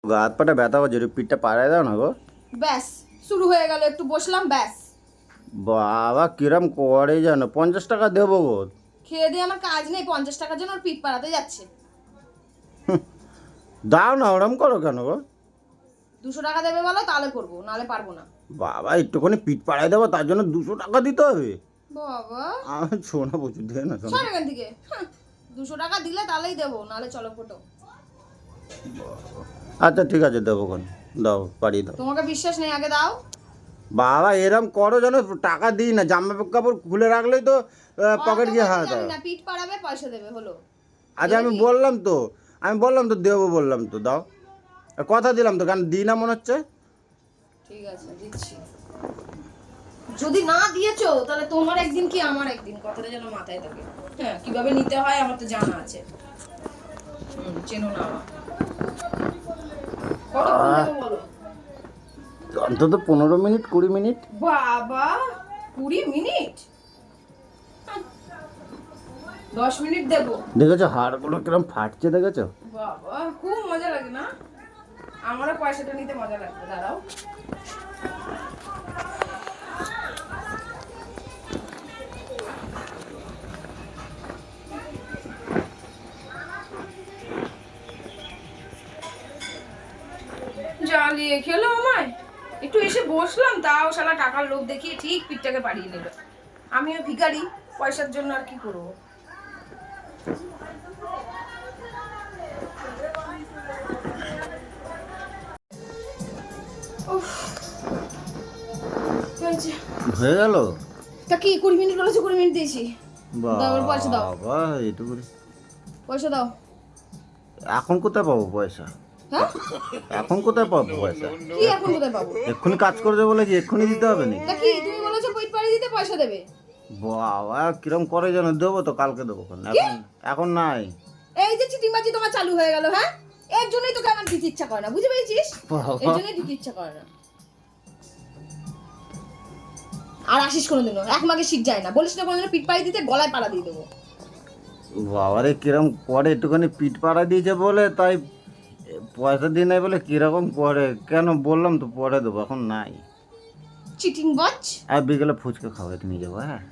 হাত পাটা ব্যথা করছে, একটু পিঠটা পাড়ায় দাও না গো। ব্যাস শুরু হয়ে গেল, একটু বসলাম ব্যাস। বাবা কিরম করে জানো, 50 টাকা দেবো গো। খেয়ে দিয়ে আমার কাজ নেই, 50 টাকার জন্য ওর পিঠ পাড়াতে যাচ্ছে। দাও না, ওরম করো কেন গো। 200 টাকা দেবে বলো, তাহলে করবো, নাহলে পারবো না। বাবা একটুখানি পিঠ পাড়ায় দেবো, তার জন্য 200 টাকা দিতে হবে? বাবা আমি শোনা প্রচুর দিয়ে না শোনা। সর এখান থেকে। 200 টাকা দিলে তাহলেই দেবো, নাহলে চলো ফটো। আচ্ছা ঠিক আছে, দেবো কোন, দাও পাড়িয়ে দাও। তোমাকে বিশ্বাস নেই, আগে দাও। বাবা এরম করো যেন, টাকা দিই না, জামা কাপড় খুলে রাখলেই তো পকেট গিয়ে হাত জানি না, পিঠ পাড়াবে পয়সা দেবে হলো। আচ্ছা আমি বললাম তো দেবো, বললাম তো দাও, কথা দিলাম তো, কারণ দিই না মনে হচ্ছে। ঠিক আছে দিচ্ছি। যদি না দিয়েছো তাহলে তোমার একদিন কি আমার একদিন, কথাটা যেন মাথায় থাকে। হ্যাঁ, কিভাবে নিতে হয় আমার তো জানা আছে। চেনো না আমার। কতক্ষণ দেবো বলো? অন্তত 15 মিনিট 20 মিনিট। বাবা 20 মিনিট? 10 মিনিট দেবো। দেখেছো হাড়গুলো কিরম ফাটছে, দেখেছো? বাবা খুব মজা লাগে না? আমারও পয়সাটা নিতে মজা লাগবে, দাঁড়াও। জ্বালিয়ে খেলো আমায়। একটু এসে বসলাম, তাও শালা টাকার লোভ দেখিয়ে ঠিক পিঠটাকে বাড়িয়ে নিল। আমিও ভিখারি, পয়সার জন্য আর কি করবো। উফ, হয়েছে। হয়ে গেল। তা কি 20 মিনিট বলেছো, 20 মিনিট দিয়েছি। দাও এবার পয়সা দাও। বাবা এইটুকু পয়সা দাও। এখন কোথায় পাবো পয়সা? হ্যাঁ, এখন কোথায় পাবো পয়সা? কি এখন কোথায় পাবো? এক্ষুনি কাজ করবে বলে কি এক্ষুনি দিতে হবে নাকি? তা কি তুমি বলেছো পিঠ পাড়িয়ে দিতে পয়সা দেবে? বাবা কিরম করে যেন, দেবো তো, কালকে দেবো। এখন নাই। এই যে চিটিংবাজি তোমার চালু হয়ে গেল। হ্যাঁ, এর জন্যই তোকে আমার দিতে ইচ্ছা করে না, বুঝতে পেরেছিস? এর জন্যই দিতে ইচ্ছা করে না। আর আসিস কোনোদিনও, এক মাকে শিখ যায় না, বলিস না কোনোদিনও পিঠ পাড়ি দিতে, গলায় পাড়া দিয়ে দেবো। বাবারে কিরম করে, একটুখানি পিঠ পাড়া দিয়েছে বলে তাই পয়সা দিয়ে নাই বলে কিরকম করে, কেন বললাম তো পরে দেবো, এখন নাই। চিটিং বাজ। আর বিকেলে ফুচকা খাওয়াই নিয়ে যাবো। হ্যাঁ